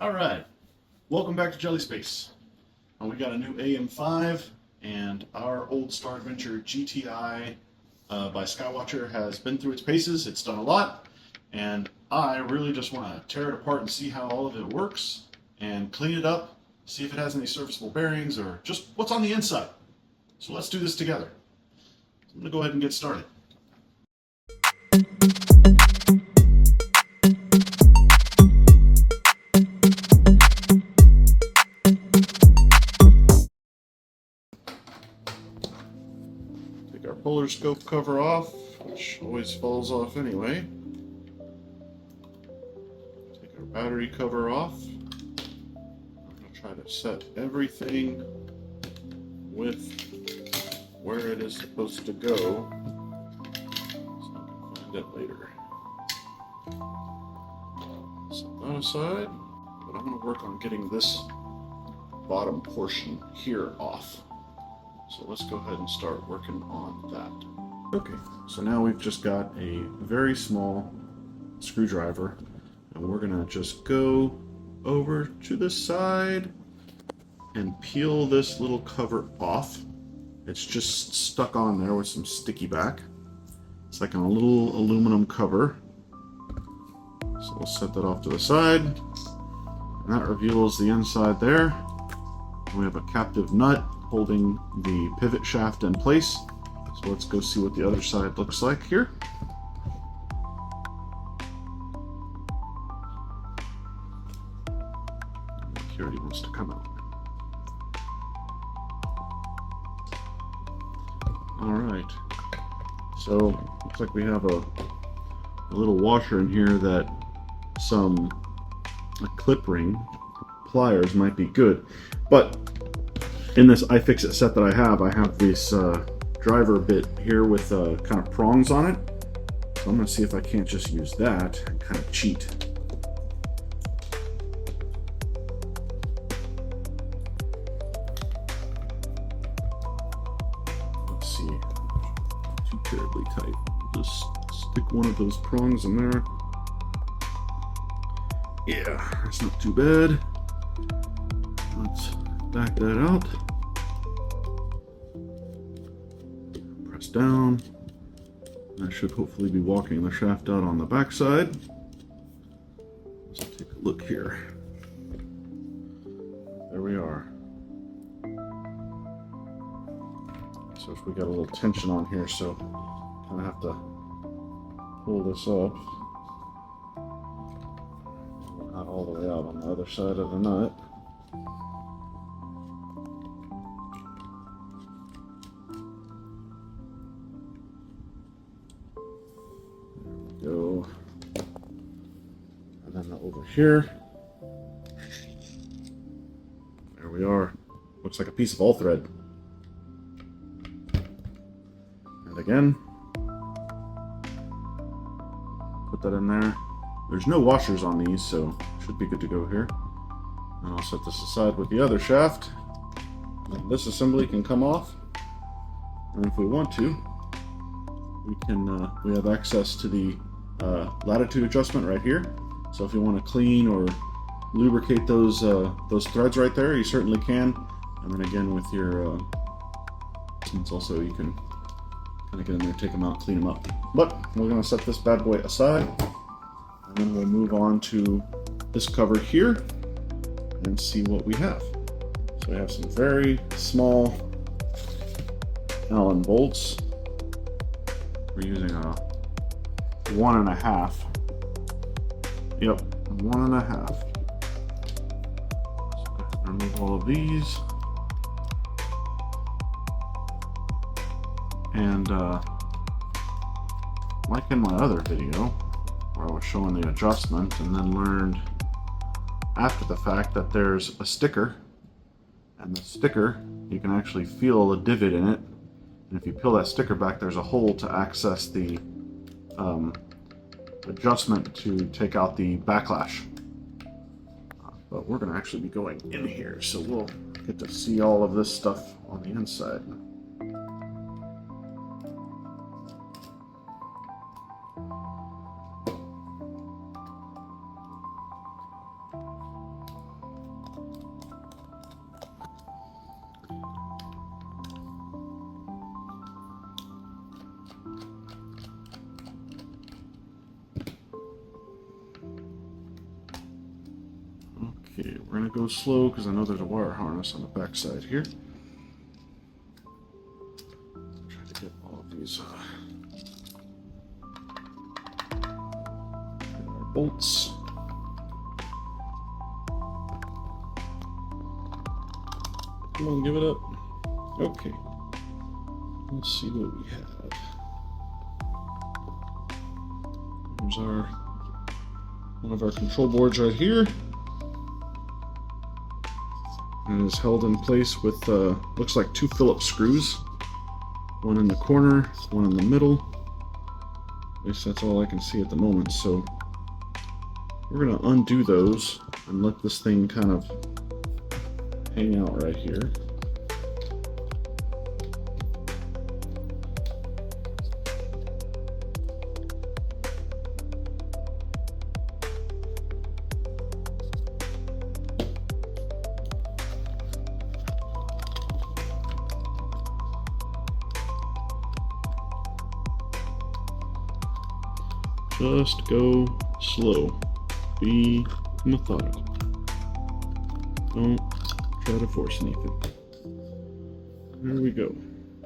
All right, welcome back to Jeli-Space. We got a new AM5 and our old Star Adventurer GTI by Skywatcher has been through its paces. It's done a lot, and I really just want to tear it apart and see how all of it works and clean it up, see if it has any serviceable bearings or just what's on the inside. So let's do this together. I'm going to go ahead and get started. Take our polar scope cover off, which always falls off anyway. Take our battery cover off. I'm going to try to set everything with where it is supposed to go so I can find it later. Set that aside, but I'm going to work on getting this bottom portion here off. So let's go ahead and start working on that. Okay, so now we've just got a very small screwdriver, and we're gonna just go over to the side and peel this little cover off. It's just stuck on there with some sticky back. It's like a little aluminum cover. So we'll set that off to the side, and that reveals the inside there. We have a captive nut holding the pivot shaft in place. So let's go see what the other side looks like here. Security wants to come out. Alright, so looks like we have a little washer in here that a clip ring, pliers might be good, but in this iFixit set that I have this driver bit here with kind of prongs on it. So I'm going to see if I can't just use that and kind of cheat. Let's see. Too terribly tight. Just stick one of those prongs in there. Yeah, that's not too bad. Let's back that out. Press down. That should hopefully be walking the shaft out on the back side. Let's take a look here. There we are. So if we got a little tension on here, so kind of have to pull this up. Not all the way out on the other side of the nut. Go, and then over here, there we are. Looks like a piece of all thread. And again, put that in there. There's no washers on these, so should be good to go here. And I'll set this aside with the other shaft. And this assembly can come off, and if we want to, we have access to the latitude adjustment right here. So if you want to clean or lubricate those threads right there, you certainly can. And then again with your, it's also you can kind of get in there, take them out, clean them up. But we're going to set this bad boy aside, and then we'll move on to this cover here and see what we have. So we have some very small Allen bolts. We're using a 1.5. Yep, 1.5. So remove all of these. And like in my other video, where I was showing the adjustment and then learned after the fact that there's a sticker, and the sticker, you can actually feel a divot in it. And if you peel that sticker back, there's a hole to access the adjustment to take out the backlash. But we're going to actually be going in here, so we'll get to see all of this stuff on the inside. Okay, we're gonna go slow because I know there's a wire harness on the back side here. Try to get all of these our bolts. Come on, give it up. Okay. Let's see what we have. There's one of our control boards right here. And it is held in place with looks like 2 Phillips screws. One in the corner, one in the middle. At least that's all I can see at the moment. So we're gonna undo those and let this thing kind of hang out right here. Just go slow. Be methodical. Don't try to force anything. There we go.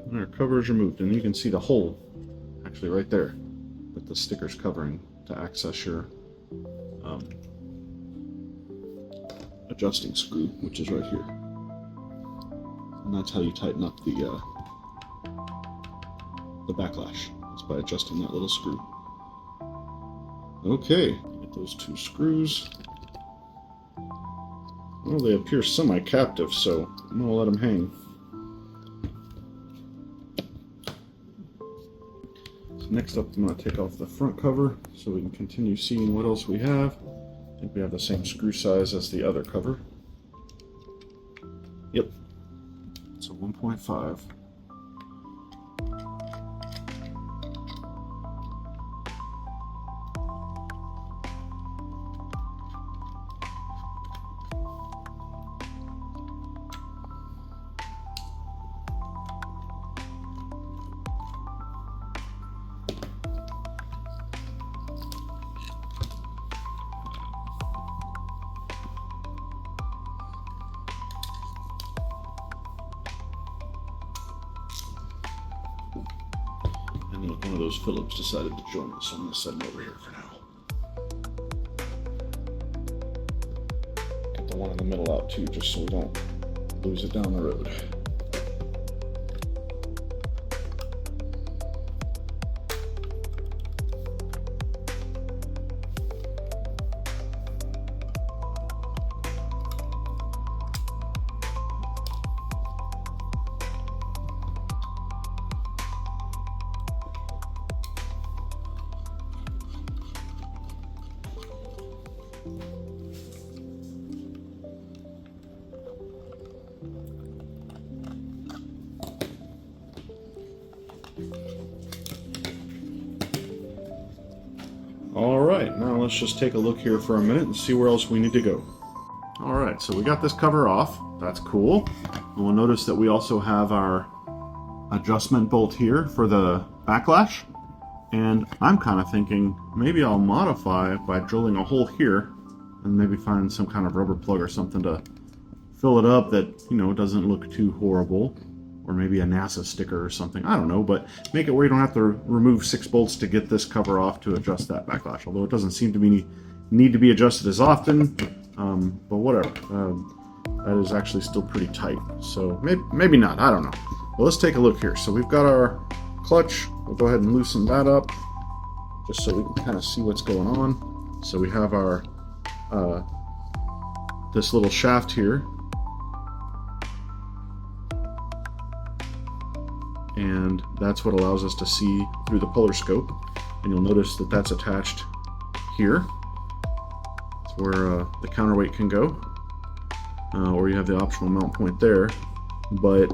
And our cover is removed, and you can see the hole actually right there that the sticker's covering to access your adjusting screw, which is right here. And that's how you tighten up the backlash. It's by adjusting that little screw. Okay, get those 2 screws. Well, they appear semi-captive, so I'm gonna let them hang. So next up, I'm gonna take off the front cover so we can continue seeing what else we have. I think we have the same screw size as the other cover. Yep, it's a 1.5. One of those Phillips decided to join us, so I'm going to set him over here for now. Get the one in the middle out too, just so we don't lose it down the road. Alright, now let's just take a look here for a minute and see where else we need to go. Alright, so we got this cover off. That's cool. And we'll notice that we also have our adjustment bolt here for the backlash. And I'm kind of thinking maybe I'll modify by drilling a hole here and maybe find some kind of rubber plug or something to fill it up that, you know, doesn't look too horrible. Or maybe a NASA sticker or something, I don't know, but make it where you don't have to remove 6 bolts to get this cover off to adjust that backlash, although it doesn't seem to be need to be adjusted as often, but whatever. That is actually still pretty tight, so maybe not, I don't know. Well, let's take a look here. So we've got our clutch. We'll go ahead and loosen that up, just so we can kind of see what's going on. So we have our this little shaft here, and that's what allows us to see through the polar scope. And you'll notice that that's attached here. It's where the counterweight can go, or you have the optional mount point there. But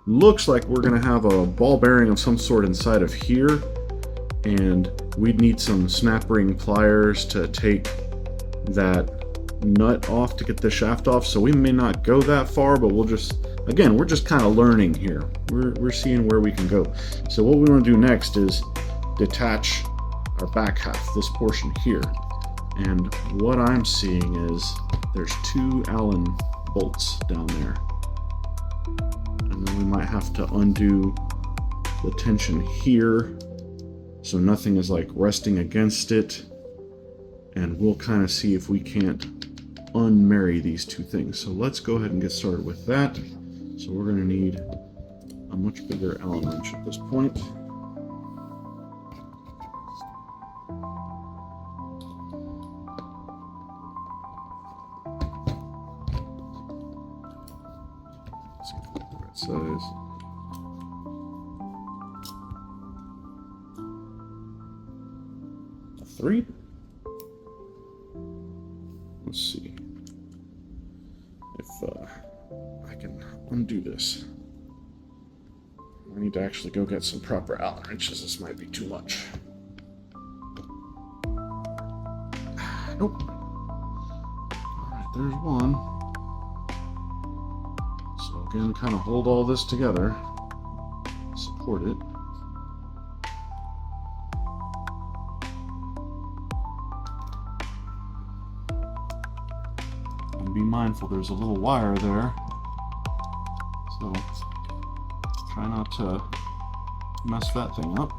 looks like we're going to have a ball bearing of some sort inside of here, and we'd need some snap ring pliers to take that nut off to get the shaft off. So we may not go that far, but we'll just, again, we're just kind of learning here. We're seeing where we can go. So what we want to do next is detach our back half, this portion here. And what I'm seeing is there's 2 Allen bolts down there. And then we might have to undo the tension here so nothing is like resting against it. And we'll kind of see if we can't unmarry these 2 things. So let's go ahead and get started with that. So we're going to need a much bigger Allen wrench at this point. Let's see if we get the right size. A 3? Let's see if I can undo this. I need to actually go get some proper Allen wrenches. This might be too much. Nope. Alright, there's one. So again, kind of hold all this together. Support it. And be mindful, there's a little wire there. So try not to mess that thing up.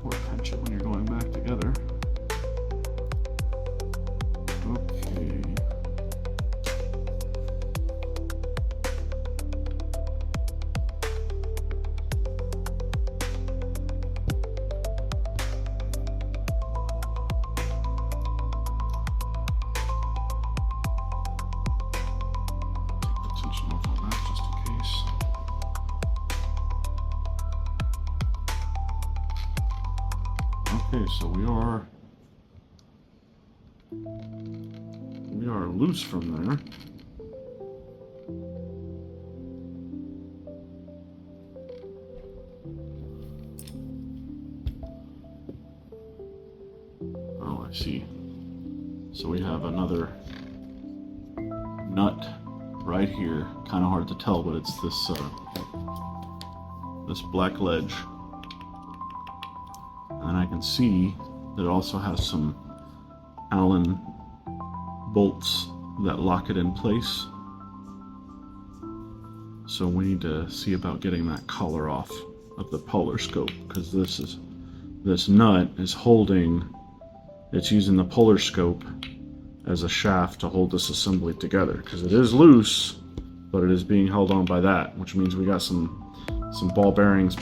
Or pinch it when you're going back together. Okay. Okay, so we are loose from there. Oh, I see. So we have another nut right here. Kind of hard to tell, but it's this this black ledge. And I can see that it also has some Allen bolts that lock it in place. So we need to see about getting that collar off of the polar scope, because this nut is holding, it's using the polar scope as a shaft to hold this assembly together, because it is loose, but it is being held on by that, which means we got some ball bearings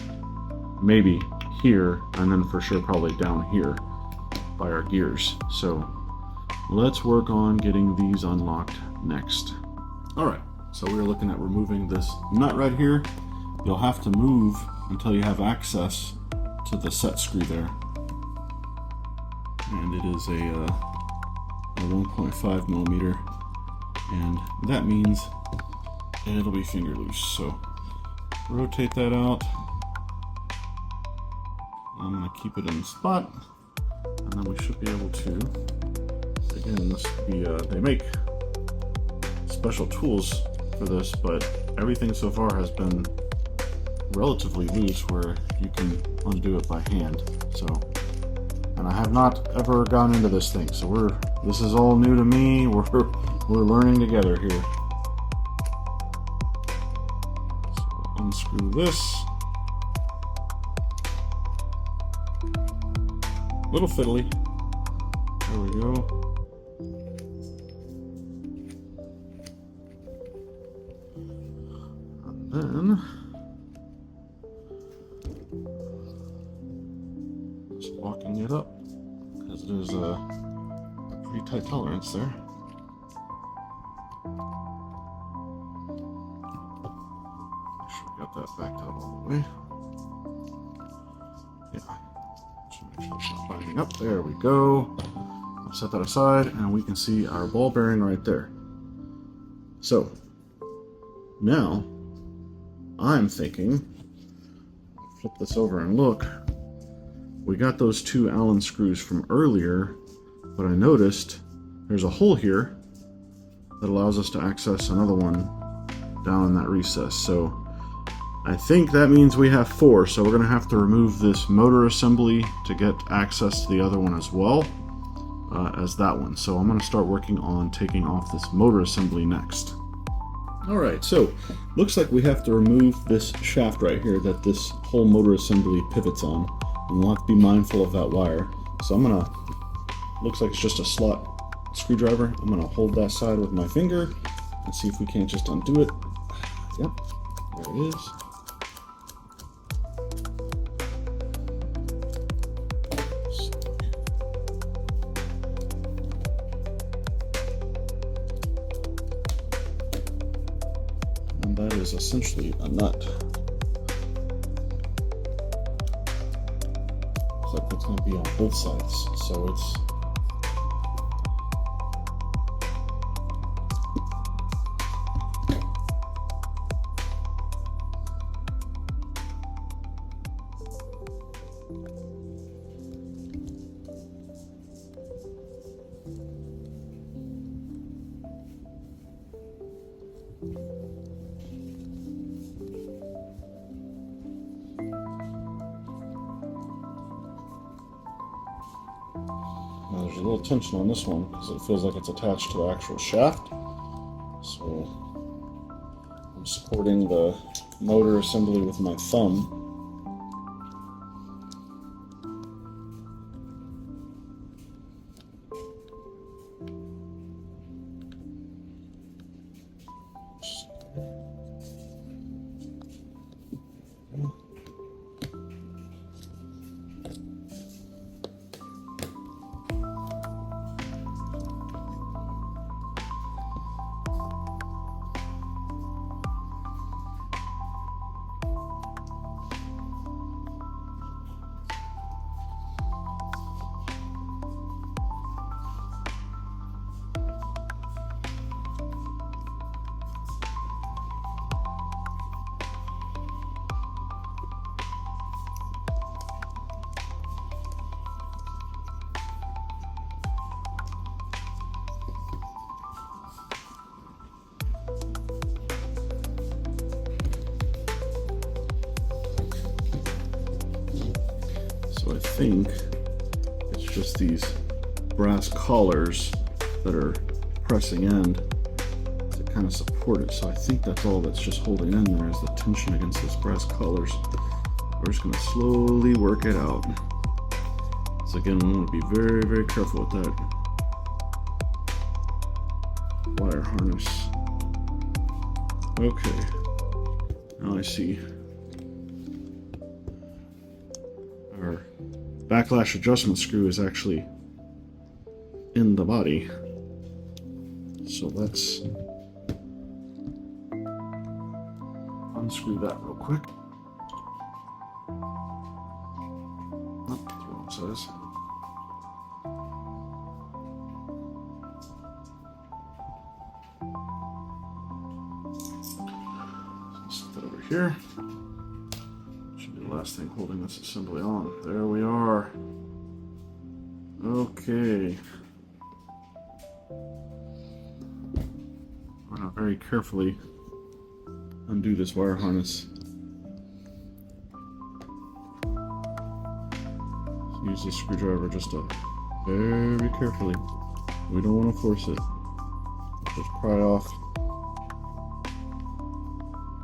maybe here, and then for sure probably down here by our gears. So let's work on getting these unlocked next. Alright, so we're looking at removing this nut right here. You'll have to move until you have access to the set screw there. And it is a 1.5 millimeter, and that means it'll be finger loose. So rotate that out. I'm going to keep it in the spot, and then we should be able to, again, this would be, they make special tools for this, but everything so far has been relatively loose where you can undo it by hand. So, and I have not ever gone into this thing, so this is all new to me. We're learning together here. So unscrew this. Little fiddly. There we go. And then just locking it up, because there's a pretty tight tolerance there. Make sure we got that backed out all the way. Yeah. Make sure it's not binding up. There we go. I'll set that aside, and we can see our ball bearing right there. So now I'm thinking, flip this over and look, we got those 2 Allen screws from earlier, but I noticed there's a hole here that allows us to access another one down in that recess. So I think that means we have 4, so we're going to have to remove this motor assembly to get access to the other one as well as that one. So I'm going to start working on taking off this motor assembly next. Alright, so looks like we have to remove this shaft right here that this whole motor assembly pivots on. And we'll have to be mindful of that wire. So I'm going to, looks like it's just a slot screwdriver. I'm going to hold that side with my finger and see if we can't just undo it. Yep, there it is. And that is essentially a nut. Looks like it's going to be on both sides, so it's now there's a little tension on this one because it feels like it's attached to the actual shaft. So I'm supporting the motor assembly with my thumb. So I think it's just these brass collars that are pressing in to kind of support it. So I think that's all that's just holding in there is the tension against those brass collars. We're just going to slowly work it out. So again, we want to be very, very careful with that wire harness. Okay, now I see our backlash adjustment screw is actually in the body. So let's unscrew that real quick. Oh, that's the wrong size. Set that over here. Should be the last thing holding this assembly on. There we are. Okay. We're going to very carefully undo this wire harness. Use this screwdriver just to very carefully. We don't want to force it. Just pry off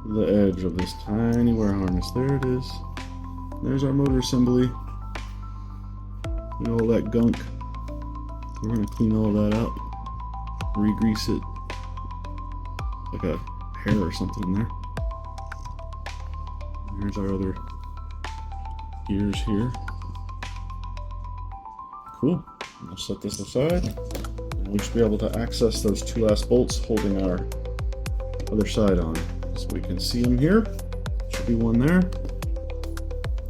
the edge of this tiny wire harness. There it is. There's our motor assembly. Look at all that gunk. We're going to clean all that out. Re-grease it. Like a hair or something in there. Here's our other gears here. Cool. We'll set this aside. And we should be able to access those two last bolts holding our other side on. So we can see them here. Should be one there.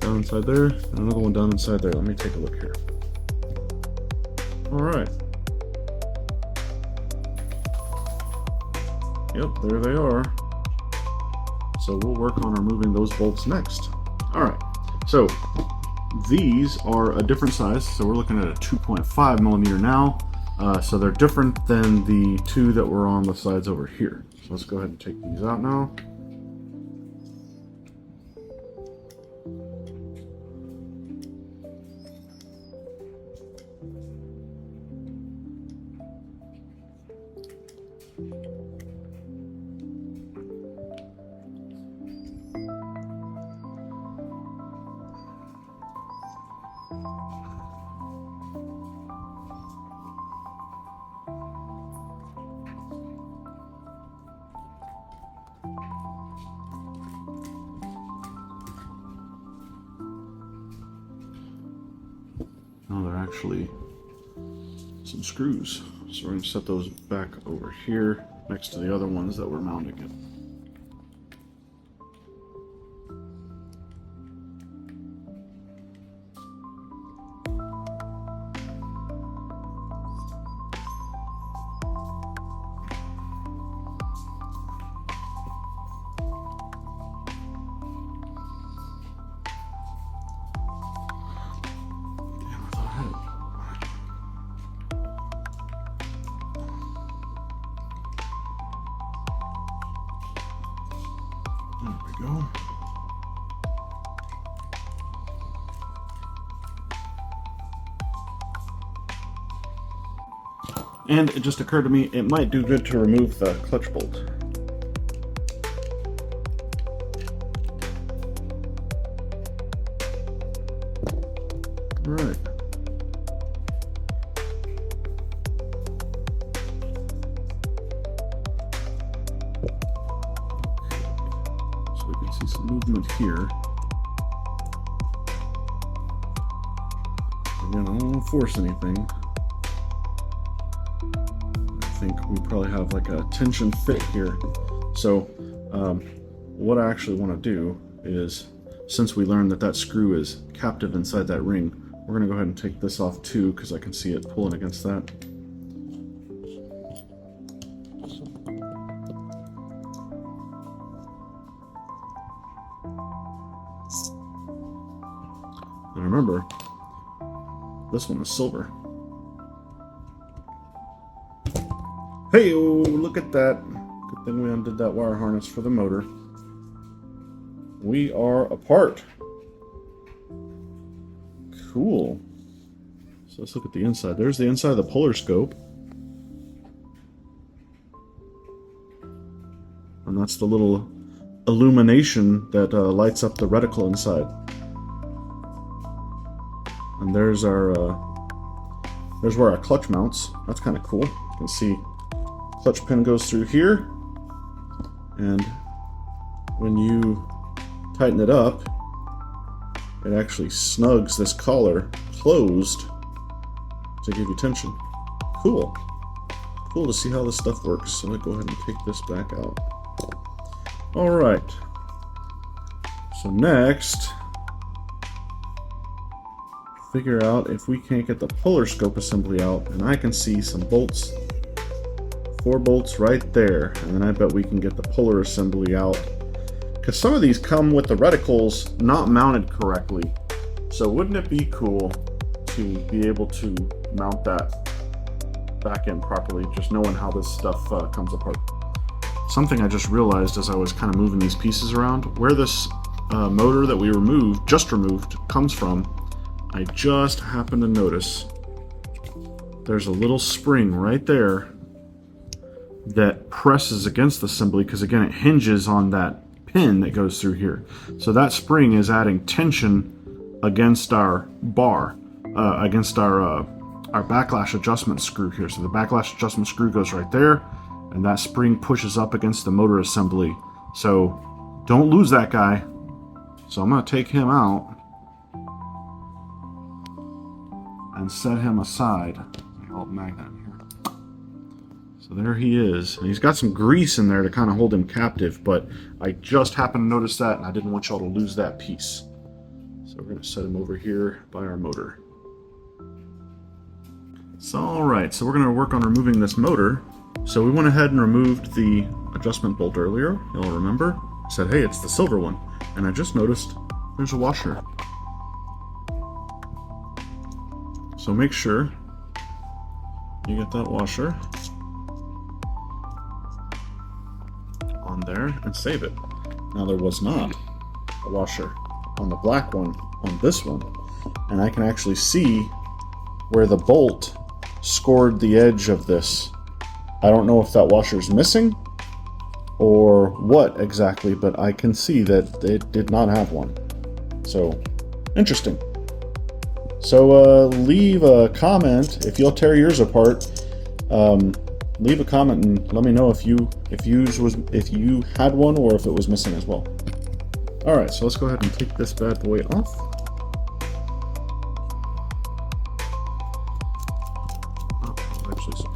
Down inside there. And another one down inside there. Let me take a look here. Alright. Yep, there they are. So we'll work on removing those bolts next. Alright, so these are a different size. So we're looking at a 2.5 millimeter now. So they're different than the two that were on the sides over here. So let's go ahead and take these out now. No, they're actually some screws. So we're going to set those back over here next to the other ones that we're mounting it. There we go. And it just occurred to me, it might do good to remove the clutch bolt. All right. So we can see some movement here. Again, I don't want to force anything. I think we probably have like a tension fit here. So what I actually want to do is, since we learned that that screw is captive inside that ring, we're going to go ahead and take this off too, because I can see it pulling against that. And remember, this one is silver. Hey, oh, look at that. Good thing we undid that wire harness for the motor. We are apart. Cool. So let's look at the inside. There's the inside of the polar scope. And that's the little illumination that lights up the reticle inside. And there's our there's where our clutch mounts. That's kind of cool. You can see clutch pin goes through here, and when you tighten it up, it actually snugs this collar closed to give you tension. Cool. Cool to see how this stuff works. So I'm going to go ahead and take this back out. Alright. So next, figure out if we can't get the polar scope assembly out, and I can see some bolts. 4 bolts right there, and then I bet we can get the polar assembly out. Because some of these come with the reticles not mounted correctly. So wouldn't it be cool to be able to mount that back in properly, just knowing how this stuff comes apart. Something I just realized as I was kind of moving these pieces around, where this motor that we just removed, comes from, I just happened to notice there's a little spring right there that presses against the assembly, because again it hinges on that pin that goes through here. So that spring is adding tension against our bar, against our backlash adjustment screw here. So the backlash adjustment screw goes right there, and that spring pushes up against the motor assembly. So don't lose that guy. So I'm going to take him out and set him aside. Alt magnet here. So there he is. And he's got some grease in there to kind of hold him captive, but I just happened to notice that, and I didn't want y'all to lose that piece. So we're going to set him over here by our motor. So alright, so we're going to work on removing this motor. So we went ahead and removed the adjustment bolt earlier. Y'all remember? I said, hey, it's the silver one. And I just noticed there's a washer. So make sure you get that washer on there and save it. Now there was not a washer on the black one on this one, and I can actually see where the bolt scored the edge of this. I don't know if that washer's missing or what exactly, but I can see that it did not have one. So interesting. So leave a comment if you'll tear yours apart. Leave a comment and let me know if you had one or if it was missing as well. All right, so let's go ahead and take this bad boy off.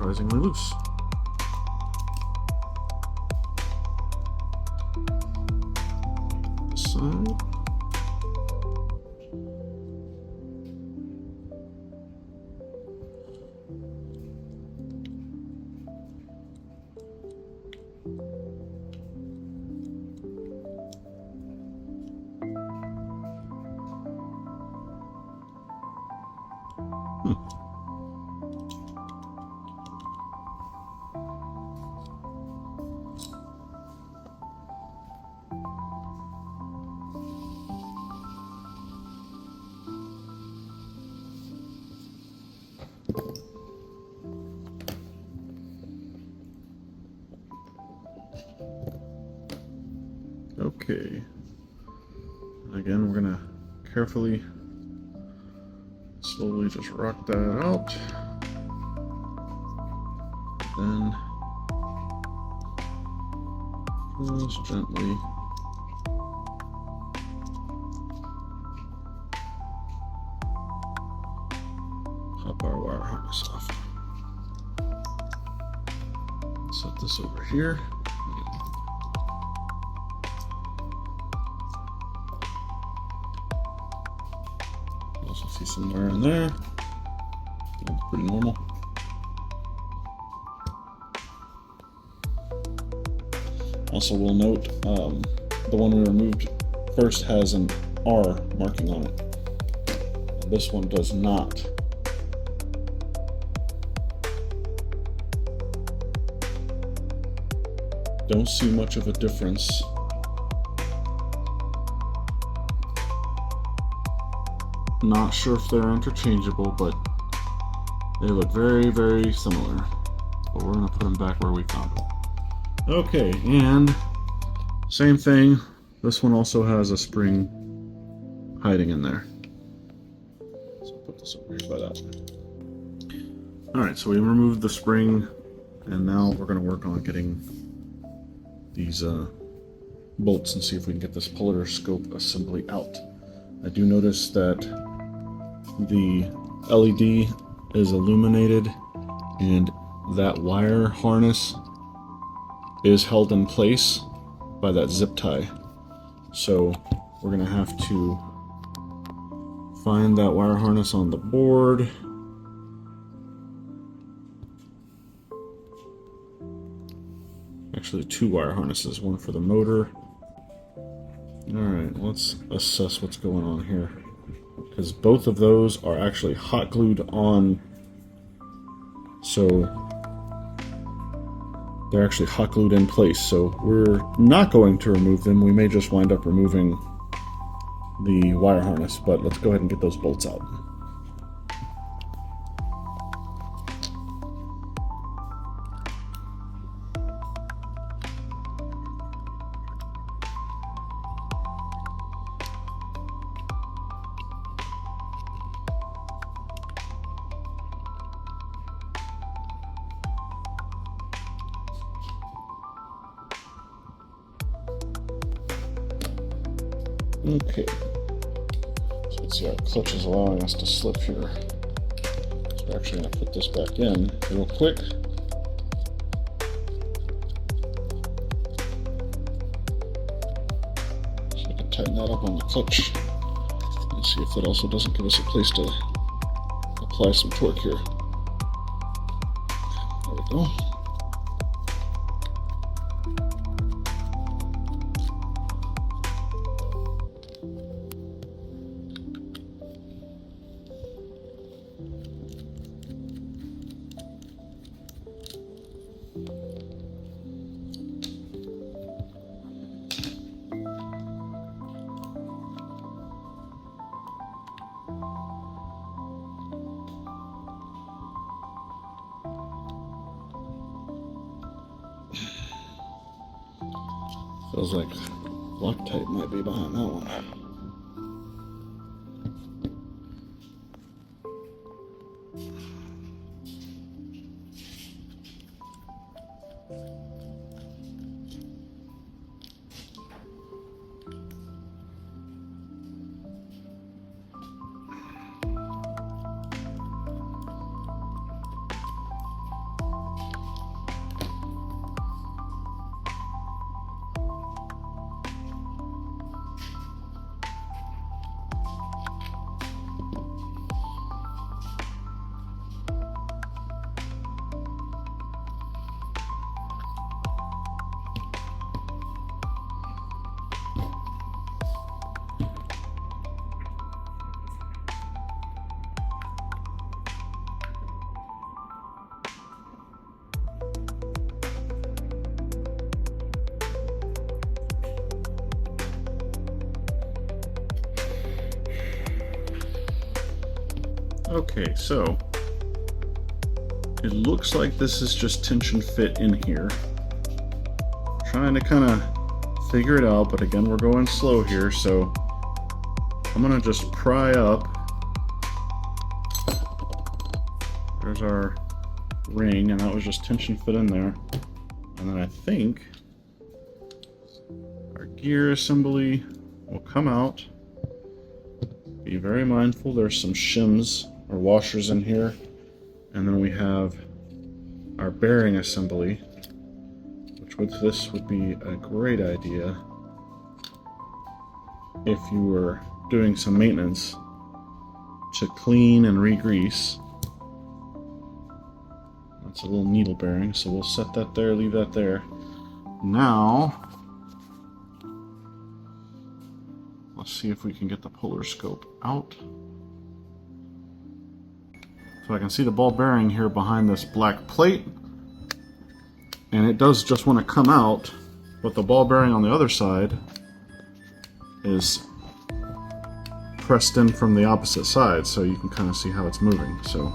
surprisingly loose. This side. Okay. Again, we're gonna carefully, slowly just rock that out. Then just gently pop our wire harness off. Set this over here. Also see some wire in there. That's pretty normal. Also, we'll note the one we removed first has an R marking on it. And this one does not. Don't see much of a difference. Not sure if they're interchangeable, but they look very, very similar. But we're gonna put them back where we found them. Okay, and same thing. This one also has a spring hiding in there. So I'll put this over here by that. Alright, so we removed the spring, and now we're gonna work on getting these bolts and see if we can get this polariscope assembly out. I do notice that the LED is illuminated and that wire harness is held in place by that zip tie. So we're gonna have to find that wire harness on the board. Actually, two wire harnesses, one for the motor. Alright, let's assess what's going on here. Because both of those are actually hot glued on, so they're actually hot glued in place. So we're not going to remove them. We may just wind up removing the wire harness, but let's go ahead and get those bolts out. Okay, so let's see, our clutch is allowing us to slip here. So we're actually going to put this back in real quick. So I can tighten that up on the clutch and see if that also doesn't give us a place to apply some torque here. There we go. Feels like Loctite might be behind that one. Okay, so it looks like this is just tension fit in here. Trying to kind of figure it out, but again, we're going slow here, so I'm gonna just pry up. There's our ring, and that was just tension fit in there. And then I think our gear assembly will come out. Be very mindful, there's some shims or washers in here. And then we have our bearing assembly, which with this would be a great idea if you were doing some maintenance to clean and re-grease. That's a little needle bearing, so we'll set that there, leave that there. Now, let's see if we can get the polar scope out. So I can see the ball bearing here behind this black plate, and it does just want to come out, but the ball bearing on the other side is pressed in from the opposite side, so you can kind of see how it's moving. So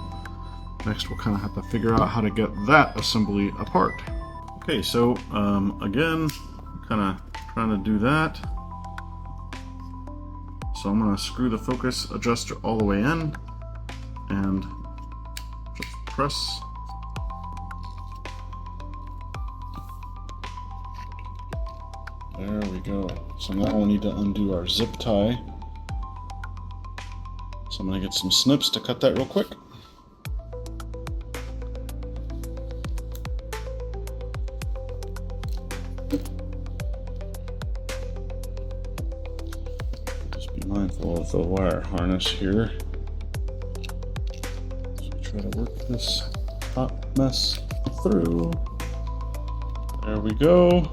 next we'll kind of have to figure out how to get that assembly apart. Okay, so again, kind of trying to do that. So I'm going to screw the focus adjuster all the way in and just press. There we go. So now we'll need to undo our zip tie. So I'm going to get some snips to cut that real quick. Mindful of the wire harness here. So try to work this hot mess through. There we go.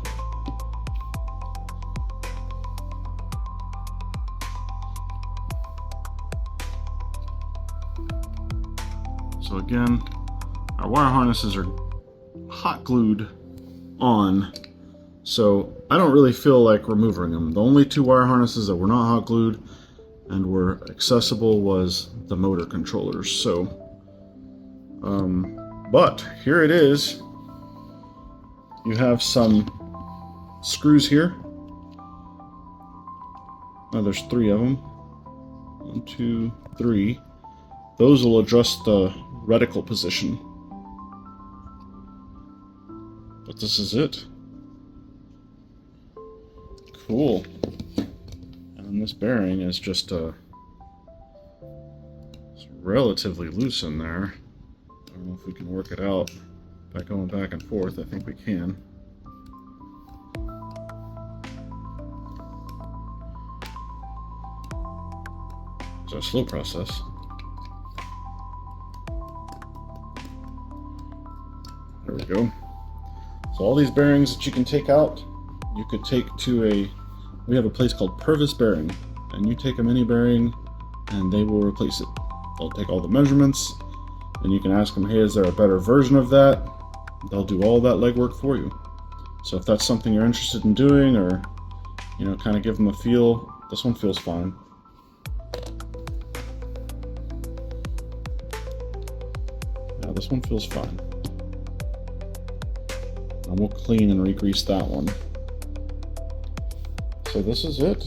So again, our wire harnesses are hot glued on, so I don't really feel like removing them. The only two wire harnesses that were not hot glued and were accessible was the motor controllers. So, but here it is. You have some screws here. Oh, there's 3 of them. 1, 2, 3. Those will adjust the reticle position. But this is it. Cool. And this bearing is just it's relatively loose in there. I don't know if we can work it out by going back and forth. I think we can. It's a slow process. There we go. So all these bearings that you can take out, you could take to we have a place called Purvis Bearing, and you take them any bearing and they will replace it. They'll take all the measurements, and you can ask them, hey, is there a better version of that? They'll do all that legwork for you. So if that's something you're interested in doing, or kind of give them a feel, this one feels fine. Yeah, this one feels fine. And we'll clean and re-grease that one. So this is it.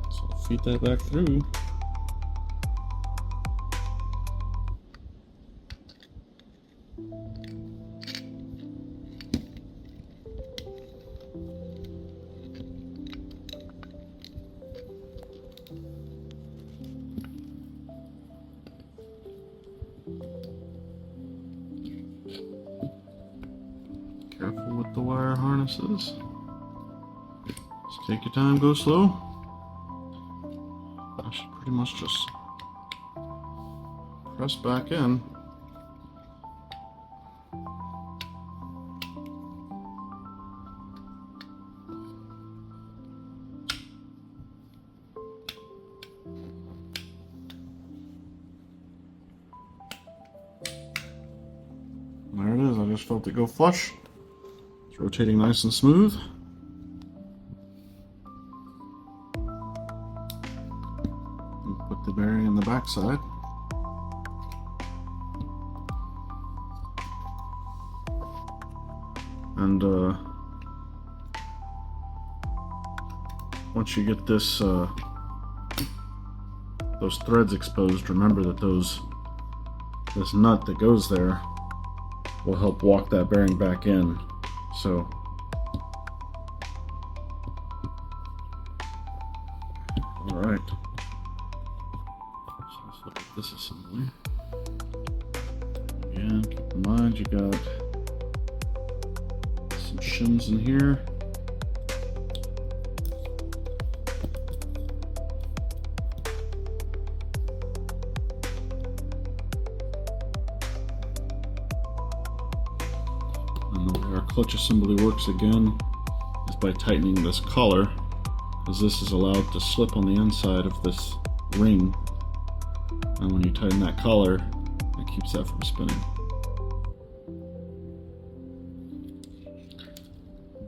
So feed that back through. Careful with the wire harnesses. Just take your time, go slow. I should pretty much just press back in. just felt it go flush. It's rotating nice and smooth. And put the bearing in the back side. And once you get this those threads exposed, remember that this nut that goes there will help walk that bearing back in. So all right, so let's look at this assembly. Again, keep in mind you got some shims in here. And the way our clutch assembly works again is by tightening this collar, as this is allowed to slip on the inside of this ring. And when you tighten that collar, it keeps that from spinning.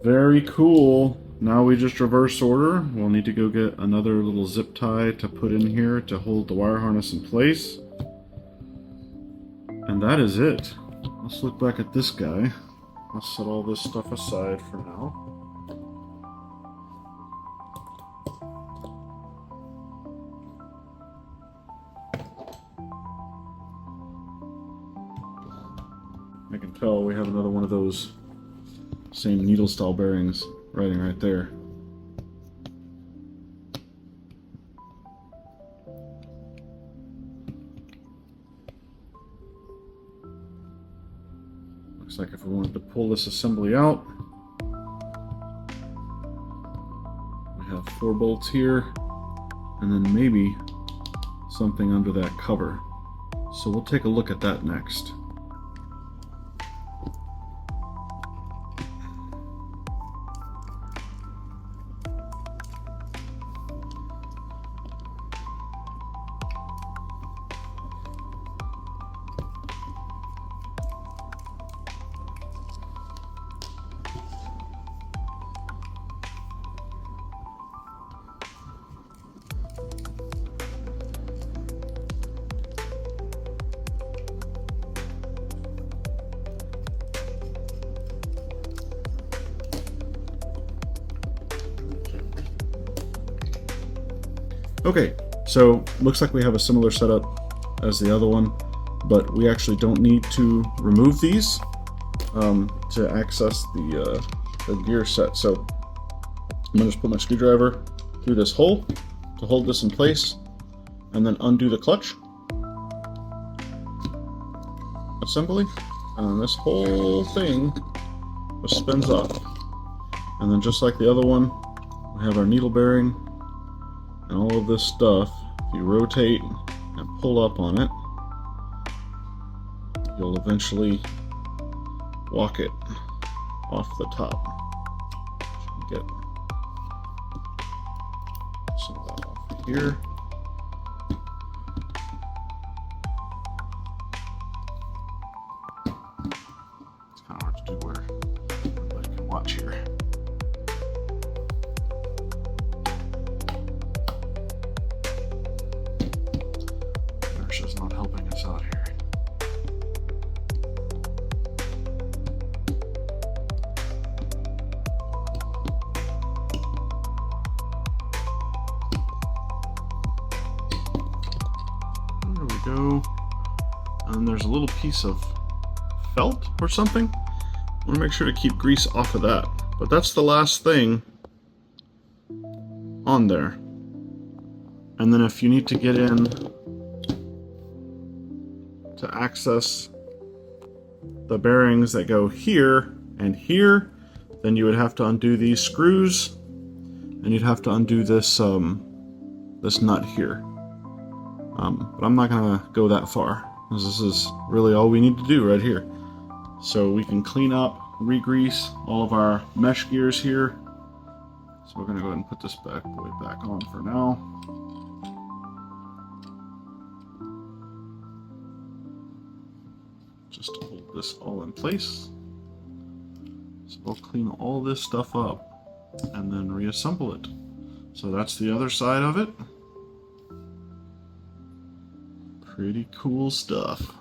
Very cool. Now we just reverse order. We'll need to go get another little zip tie to put in here to hold the wire harness in place. And that is it. Let's look back at this guy. Let's set all this stuff aside for now. I can tell we have another one of those same needle style bearings riding right there. Looks like if we wanted to pull this assembly out, we have 4 bolts here, and then maybe something under that cover. So we'll take a look at that next. Okay, so looks like we have a similar setup as the other one, but we actually don't need to remove these to access the gear set. So I'm gonna just put my screwdriver through this hole to hold this in place, and then undo the clutch assembly, and this whole thing just spins off. And then just like the other one, we have our needle bearing and all of this stuff. If you rotate and pull up on it, you'll eventually walk it off the top. Get some of that off here. It's kind of hard to do where everybody can watch here. Inertia's not helping us out here. There we go. And there's a little piece of felt or something. I want to make sure to keep grease off of that. But that's the last thing on there. And then if you need to get in to access the bearings that go here and here, then you would have to undo these screws, and you'd have to undo this this nut here. But I'm not gonna go that far, because this is really all we need to do right here. So we can clean up, re-grease all of our mesh gears here. So we're gonna go ahead and put this bad boy back on for now. Just to hold this all in place. we'll clean all this stuff up and then reassemble it. So that's the other side of it. Pretty cool stuff.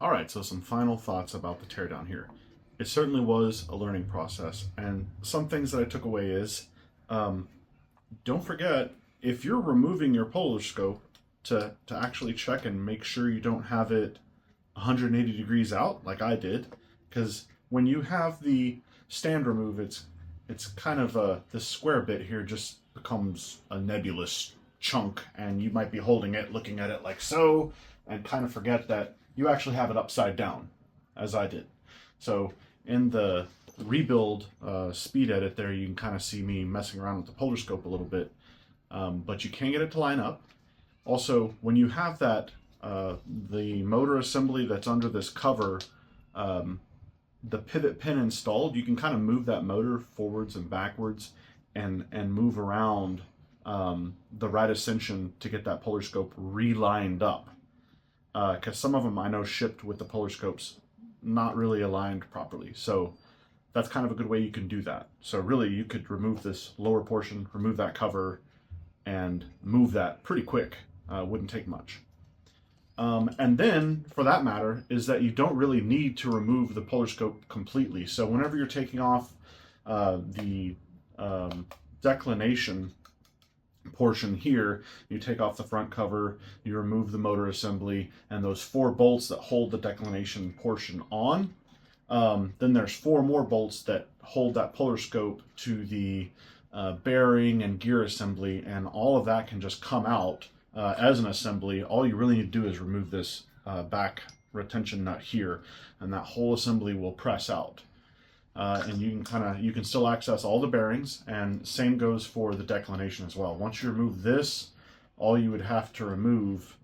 Alright, so some final thoughts about the teardown here. It certainly was a learning process, and some things that I took away is, don't forget, if you're removing your polar scope to actually check and make sure you don't have it 180 degrees out, like I did, because when you have the stand remove, it's kind of this square bit here just becomes a nebulous chunk, and you might be holding it, looking at it like so, and kind of forget that you actually have it upside down, as I did. So in the rebuild speed edit there, you can kind of see me messing around with the polar scope a little bit, but you can get it to line up. Also, when you have that, the motor assembly that's under this cover, the pivot pin installed, you can kind of move that motor forwards and backwards and move around the right ascension to get that polar scope relined up. Because some of them I know shipped with the polar scopes not really aligned properly. So that's kind of a good way you can do that. So really you could remove this lower portion, remove that cover, and move that pretty quick. Wouldn't take much. And then, for that matter, is that you don't really need to remove the polar scope completely. So whenever you're taking off the declination portion here, you take off the front cover, you remove the motor assembly, and those 4 bolts that hold the declination portion on. Then there's 4 more bolts that hold that polar scope to the bearing and gear assembly, and all of that can just come out as an assembly. All you really need to do is remove this back retention nut here, and that whole assembly will press out. And you can still access all the bearings, and same goes for the declination as well. Once you remove this, all you would have to remove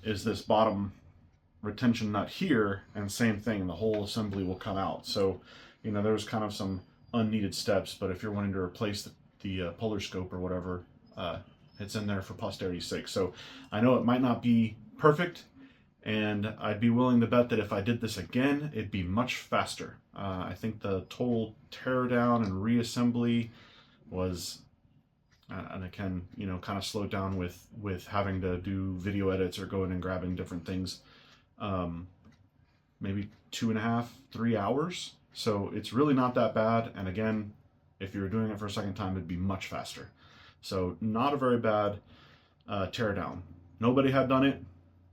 is this bottom retention nut here, and same thing, the whole assembly will come out. So, you know, there's kind of some unneeded steps, but if you're wanting to replace the polar scope or whatever, It's in there for posterity's sake. So I know it might not be perfect, and I'd be willing to bet that if I did this again, it'd be much faster. I think the total teardown and reassembly was, and it can, you know, kind of slowed down with having to do video edits or going and grabbing different things. Maybe 2.5, 3 hours. So it's really not that bad. And again, if you were doing it for a second time, it'd be much faster. So not a very bad teardown. Nobody had done it.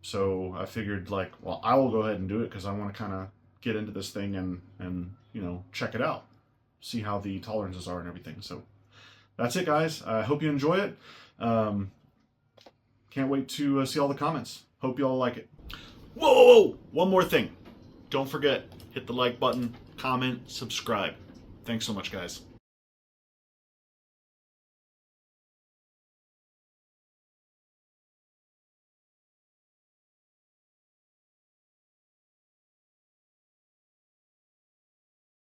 So I figured, like, well, I will go ahead and do it because I want to kind of get into this thing and you know, check it out, see how the tolerances are and everything. So that's it, guys. I hope you enjoy it. Can't wait to see all the comments. Hope you all like it. Whoa, whoa, whoa! One more thing. Don't forget, hit the like button, comment, subscribe. Thanks so much, guys.